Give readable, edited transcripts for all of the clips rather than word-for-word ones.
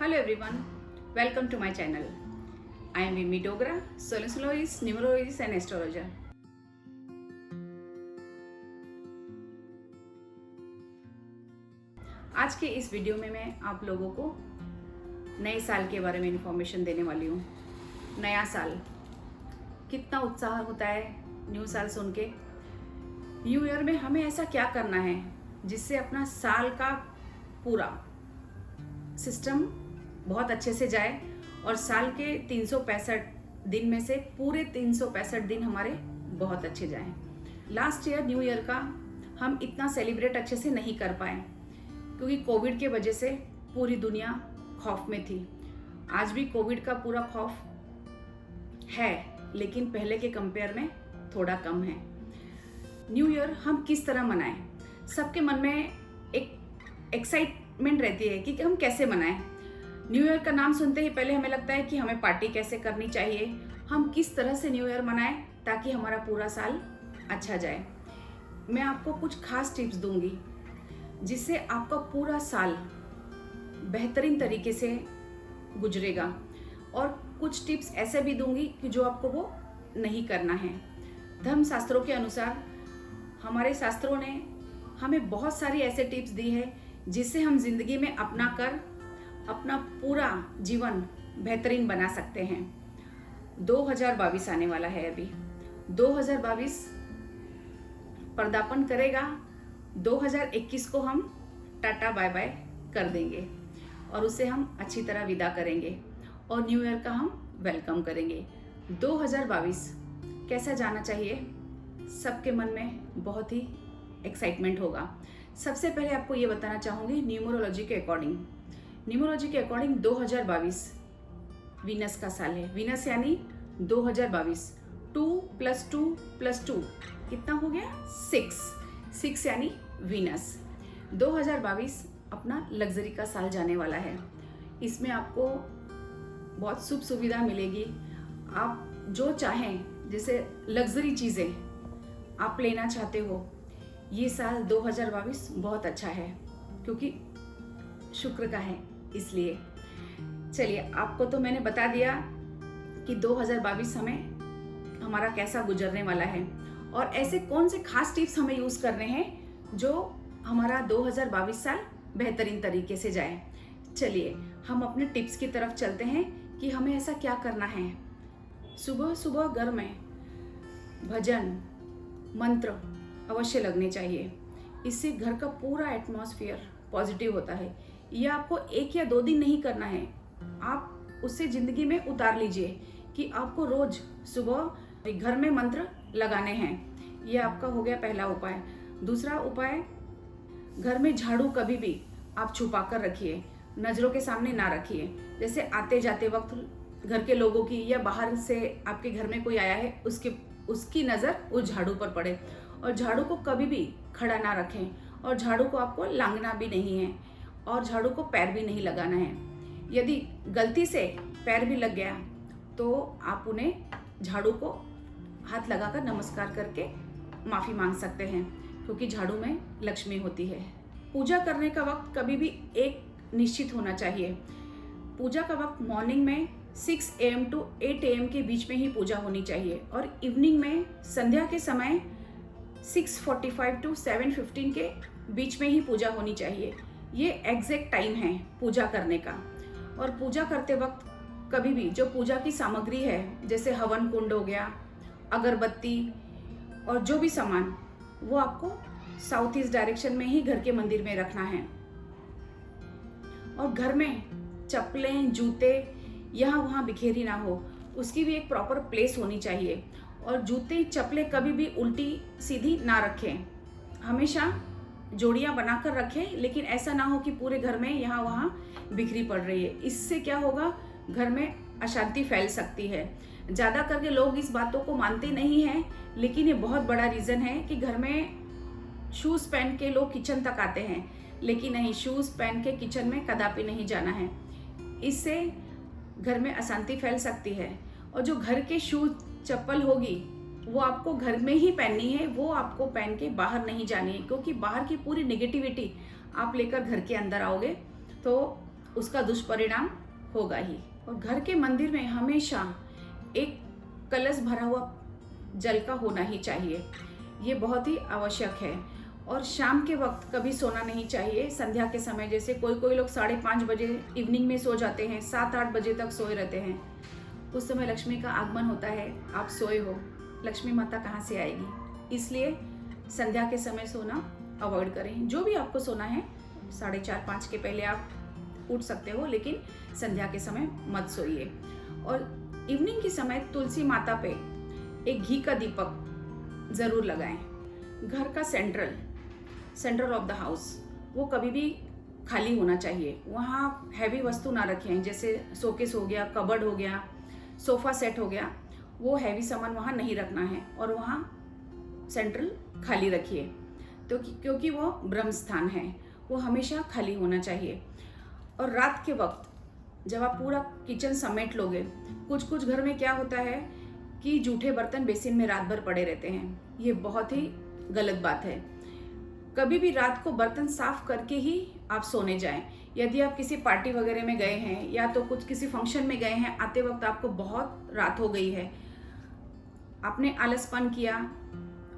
Hello everyone, welcome to my channel. I am Mimi Dogra, solicitologist, numerologist and astrologer. आज के इस video में मैं आप लोगों को नए साल के बारे में इंफॉर्मेशन देने वाली हूँ। नया साल, कितना उत्साह होता है न्यू साल सुन के। न्यू ईयर में हमें ऐसा क्या करना है जिससे अपना साल का पूरा सिस्टम बहुत अच्छे से जाए और साल के 365 दिन में से पूरे 365 दिन हमारे बहुत अच्छे जाएं। लास्ट ईयर न्यू ईयर का हम इतना सेलिब्रेट अच्छे से नहीं कर पाए क्योंकि कोविड के वजह से पूरी दुनिया खौफ में थी। आज भी कोविड का पूरा खौफ है, लेकिन पहले के कंपेयर में थोड़ा कम है। न्यू ईयर हम किस तरह मनाएं? सबके मन में एक एक्साइटमेंट रहती है कि हम कैसे मनाएं। न्यू ईयर का नाम सुनते ही पहले हमें लगता है कि हमें पार्टी कैसे करनी चाहिए, हम किस तरह से न्यू ईयर मनाएं ताकि हमारा पूरा साल अच्छा जाए। मैं आपको कुछ खास टिप्स दूंगी जिससे आपका पूरा साल बेहतरीन तरीके से गुजरेगा, और कुछ टिप्स ऐसे भी दूंगी कि जो आपको वो नहीं करना है। धर्म शास्त्रों के अनुसार हमारे शास्त्रों ने हमें बहुत सारी ऐसे टिप्स दी है जिससे हम जिंदगी में अपना कर अपना पूरा जीवन बेहतरीन बना सकते हैं। 2022 आने वाला है। अभी 2022 पदार्पण करेगा। 2021 को हम टाटा बाय बाय कर देंगे और उसे हम अच्छी तरह विदा करेंगे और न्यू ईयर का हम वेलकम करेंगे। 2022 कैसा जाना चाहिए? सबके मन में बहुत ही एक्साइटमेंट होगा। सबसे पहले आपको ये बताना चाहूँगी न्यूमरोलॉजी के अकॉर्डिंग। न्यूमरोलॉजी के अकॉर्डिंग 2022 वीनस का साल है। वीनस यानी 2022, 2 + 2 + 2 कितना हो गया? 6 यानी वीनस। 2022 अपना लग्जरी का साल जाने वाला है। इसमें आपको बहुत सुख सुविधा मिलेगी। आप जो चाहें, जैसे लग्जरी चीज़ें आप लेना चाहते हो, ये साल 2022 बहुत अच्छा है क्योंकि शुक्र का है। इसलिए चलिए, आपको तो मैंने बता दिया कि 2022 हमारा कैसा गुजरने वाला है और ऐसे कौन से खास टिप्स हमें यूज़ करने हैं जो हमारा 2022 साल बेहतरीन तरीके से जाए। चलिए हम अपने टिप्स की तरफ चलते हैं कि हमें ऐसा क्या करना है। सुबह सुबह घर में भजन मंत्र अवश्य लगने चाहिए। इससे घर का पूरा एटमॉस्फेयर पॉजिटिव होता है। यह आपको 1 या 2 दिन नहीं करना है, आप उससे जिंदगी में उतार लीजिए कि आपको रोज सुबह घर में मंत्र लगाने हैं। यह आपका हो गया पहला उपाय। दूसरा उपाय, घर में झाड़ू कभी भी आप छुपा कर रखिए, नजरों के सामने ना रखिए। जैसे आते जाते वक्त घर के लोगों की या बाहर से आपके घर में कोई आया है, उसकी नज़र उस झाड़ू पर पड़े। और झाड़ू को कभी भी खड़ा ना रखें, और झाड़ू को आपको लांघना भी नहीं है, और झाड़ू को पैर भी नहीं लगाना है। यदि गलती से पैर भी लग गया तो आप उन्हें झाड़ू को हाथ लगाकर नमस्कार करके माफ़ी मांग सकते हैं, क्योंकि झाड़ू में लक्ष्मी होती है। पूजा करने का वक्त कभी भी एक निश्चित होना चाहिए। पूजा का वक्त मॉर्निंग में 6 AM to 8 AM के बीच में ही पूजा होनी चाहिए, और इवनिंग में संध्या के समय 6:45 to 7:15 के बीच में ही पूजा होनी चाहिए। ये एग्जैक्ट टाइम है पूजा करने का। और पूजा करते वक्त कभी भी जो पूजा की सामग्री है, जैसे हवन कुंड हो गया, अगरबत्ती और जो भी सामान, वो आपको साउथ ईस्ट डायरेक्शन में ही घर के मंदिर में रखना है। और घर में चप्पलें जूते यहाँ वहाँ बिखेरी ना हो, उसकी भी एक प्रॉपर प्लेस होनी चाहिए। और जूते चप्पलें कभी भी उल्टी सीधी ना रखें, हमेशा जोड़ियाँ बनाकर रखें, लेकिन ऐसा ना हो कि पूरे घर में यहाँ वहाँ बिखरी पड़ रही है। इससे क्या होगा, घर में अशांति फैल सकती है। ज़्यादा करके लोग इस बातों को मानते नहीं हैं, लेकिन ये बहुत बड़ा रीज़न है कि घर में शूज़ पहन के लोग किचन तक आते हैं, लेकिन नहीं, शूज़ पहन के किचन में कदापि नहीं जाना है। इससे घर में अशांति फैल सकती है। और जो घर के शूज़ चप्पल होगी वो आपको घर में ही पहननी है, वो आपको पहन के बाहर नहीं जानी है, क्योंकि बाहर की पूरी नेगेटिविटी आप लेकर घर के अंदर आओगे तो उसका दुष्परिणाम होगा ही। और घर के मंदिर में हमेशा एक कलश भरा हुआ जल का होना ही चाहिए, ये बहुत ही आवश्यक है। और शाम के वक्त कभी सोना नहीं चाहिए। संध्या के समय, जैसे कोई लोग 5:30 बजे इवनिंग में सो जाते हैं, 7-8 बजे तक सोए रहते हैं, उस समय लक्ष्मी का आगमन होता है, आप सोए हो, लक्ष्मी माता कहाँ से आएगी। इसलिए संध्या के समय सोना अवॉइड करें। जो भी आपको सोना है 4:30-5 के पहले आप उठ सकते हो, लेकिन संध्या के समय मत सोइए। और इवनिंग के समय तुलसी माता पे एक घी का दीपक ज़रूर लगाएं। घर का सेंट्रल ऑफ द हाउस वो कभी भी खाली होना चाहिए। वहाँ हैवी वस्तु ना रखें, जैसे शोकेस हो गया, कबर्ड हो गया, सोफ़ा सेट हो गया, वो हैवी सामान वहाँ नहीं रखना है। और वहाँ सेंट्रल खाली रखिए, तो क्योंकि वो ब्रह्म स्थान है, वो हमेशा खाली होना चाहिए। और रात के वक्त जब आप पूरा किचन समेट लोगे, कुछ घर में क्या होता है कि जूठे बर्तन बेसिन में रात भर पड़े रहते हैं, ये बहुत ही गलत बात है। कभी भी रात को बर्तन साफ करके ही आप सोने जाएं। यदि आप किसी पार्टी वगैरह में गए हैं या तो कुछ किसी फंक्शन में गए हैं, आते वक्त आपको बहुत रात हो गई है, आपने आलसपन किया,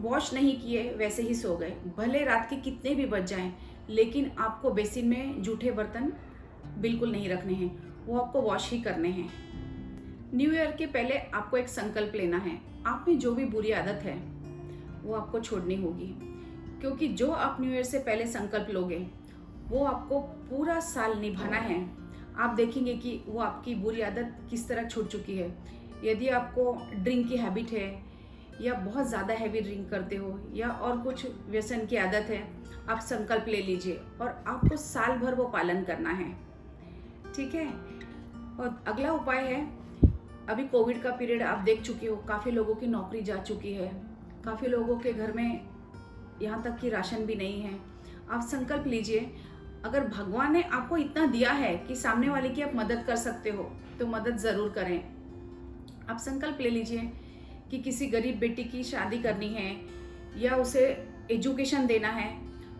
वॉश नहीं किए, वैसे ही सो गए, भले रात के कितने भी बज जाएं, लेकिन आपको बेसिन में जूठे बर्तन बिल्कुल नहीं रखने हैं, वो आपको वॉश ही करने हैं। न्यू ईयर के पहले आपको एक संकल्प लेना है। आप में जो भी बुरी आदत है वो आपको छोड़नी होगी, क्योंकि जो आप न्यू ईयर से पहले संकल्प लोगे वो आपको पूरा साल निभाना है। आप देखेंगे कि वो आपकी बुरी आदत किस तरह छूट चुकी है। यदि आपको ड्रिंक की हैबिट है या बहुत ज़्यादा हैवी ड्रिंक करते हो या और कुछ व्यसन की आदत है, आप संकल्प ले लीजिए और आपको साल भर वो पालन करना है, ठीक है। और अगला उपाय है, अभी कोविड का पीरियड आप देख चुके हो, काफ़ी लोगों की नौकरी जा चुकी है, काफ़ी लोगों के घर में यहाँ तक कि राशन भी नहीं है। आप संकल्प लीजिए, अगर भगवान ने आपको इतना दिया है कि सामने वाले की आप मदद कर सकते हो तो मदद ज़रूर करें। आप संकल्प ले लीजिए कि किसी गरीब बेटी की शादी करनी है या उसे एजुकेशन देना है,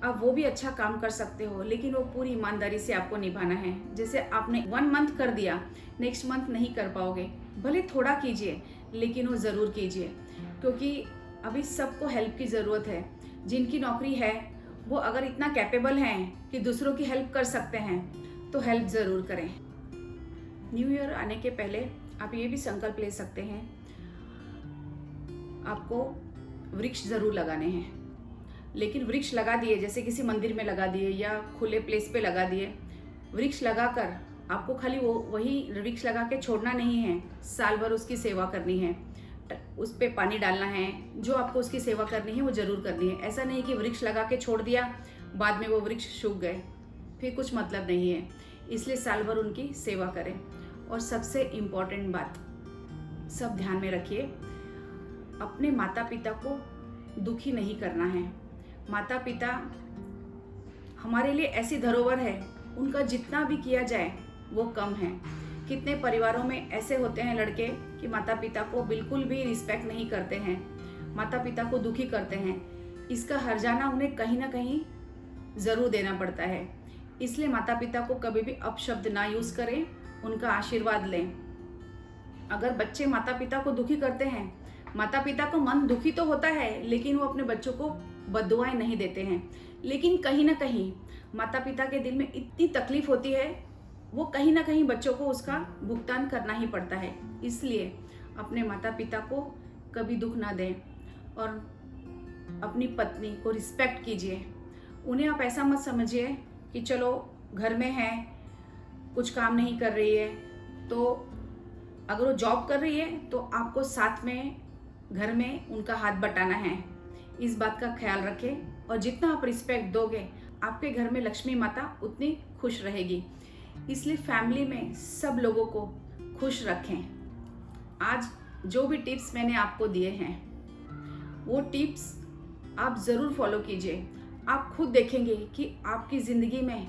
आप वो भी अच्छा काम कर सकते हो, लेकिन वो पूरी ईमानदारी से आपको निभाना है। जैसे आपने 1 मंथ कर दिया, नेक्स्ट मंथ नहीं कर पाओगे, भले थोड़ा कीजिए लेकिन वो ज़रूर कीजिए, क्योंकि अभी सबको हेल्प की ज़रूरत है। जिनकी नौकरी है वो अगर इतना कैपेबल हैं कि दूसरों की हेल्प कर सकते हैं तो हेल्प ज़रूर करें। न्यू ईयर आने के पहले आप ये भी संकल्प ले सकते हैं, आपको वृक्ष ज़रूर लगाने हैं। लेकिन वृक्ष लगा दिए, जैसे किसी मंदिर में लगा दिए या खुले प्लेस पे लगा दिए, वृक्ष लगाकर आपको खाली वही वृक्ष लगा के छोड़ना नहीं है, साल भर उसकी सेवा करनी है, उस पे पानी डालना है, जो आपको उसकी सेवा करनी है वो ज़रूर करनी है। ऐसा नहीं कि वृक्ष लगा के छोड़ दिया, बाद में वो वृक्ष सूख गए, फिर कुछ मतलब नहीं है। इसलिए साल भर उनकी सेवा करें। और सबसे इम्पॉर्टेंट बात, सब ध्यान में रखिए, अपने माता पिता को दुखी नहीं करना है। माता पिता हमारे लिए ऐसी धरोहर है, उनका जितना भी किया जाए वो कम है। कितने परिवारों में ऐसे होते हैं लड़के कि माता पिता को बिल्कुल भी रिस्पेक्ट नहीं करते हैं, माता पिता को दुखी करते हैं। इसका हर्जाना उन्हें कहीं ना कहीं ज़रूर देना पड़ता है। इसलिए माता पिता को कभी भी अपशब्द ना यूज़ करें, उनका आशीर्वाद लें। अगर बच्चे माता पिता को दुखी करते हैं, माता पिता को मन दुखी तो होता है, लेकिन वो अपने बच्चों को बद्दुआएं नहीं देते हैं। लेकिन कहीं ना कहीं माता पिता के दिल में इतनी तकलीफ होती है, वो कहीं ना कहीं बच्चों को उसका भुगतान करना ही पड़ता है। इसलिए अपने माता पिता को कभी दुख ना दें और अपनी पत्नी को रिस्पेक्ट कीजिए। उन्हें आप ऐसा मत समझिए कि चलो घर में है, कुछ काम नहीं कर रही है, तो अगर वो जॉब कर रही है तो आपको साथ में घर में उनका हाथ बटाना है। इस बात का ख्याल रखें और जितना आप रिस्पेक्ट दोगे, आपके घर में लक्ष्मी माता उतनी खुश रहेगी। इसलिए फैमिली में सब लोगों को खुश रखें। आज जो भी टिप्स मैंने आपको दिए हैं वो टिप्स आप ज़रूर फॉलो कीजिए। आप खुद देखेंगे कि आपकी ज़िंदगी में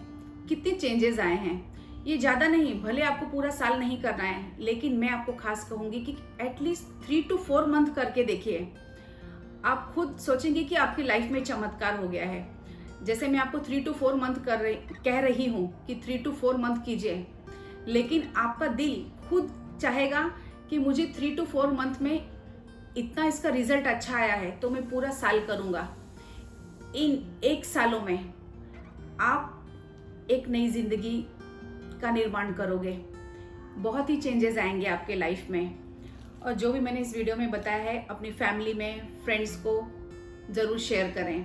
कितने चेंजेस आए हैं। ये ज़्यादा नहीं, भले आपको पूरा साल नहीं करना है, लेकिन मैं आपको खास कहूँगी कि एटलीस्ट 3 to 4 मंथ करके देखिए। आप खुद सोचेंगे कि आपकी लाइफ में चमत्कार हो गया है। जैसे मैं आपको 3 to 4 मंथ कह रही हूँ कि 3 to 4 मंथ कीजिए, लेकिन आपका दिल खुद चाहेगा कि मुझे 3 to 4 मंथ में इतना इसका रिजल्ट अच्छा आया है तो मैं पूरा साल करूँगा। इन 1 सालों में आप एक नई जिंदगी का निर्माण करोगे, बहुत ही चेंजेस आएंगे आपके लाइफ में। और जो भी मैंने इस वीडियो में बताया है अपनी फैमिली में, फ्रेंड्स को ज़रूर शेयर करें,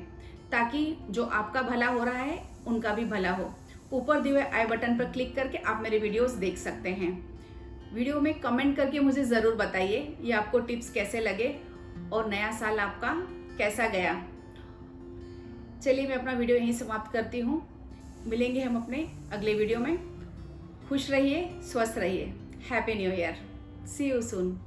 ताकि जो आपका भला हो रहा है उनका भी भला हो। ऊपर दिए हुए आई बटन पर क्लिक करके आप मेरे वीडियोस देख सकते हैं। वीडियो में कमेंट करके मुझे ज़रूर बताइए ये आपको टिप्स कैसे लगे और नया साल आपका कैसा गया। चलिए मैं अपना वीडियो यहीं समाप्त करती हूँ। मिलेंगे हम अपने अगले वीडियो में। खुश रहिए, स्वस्थ रहिए। Happy new year. See you soon.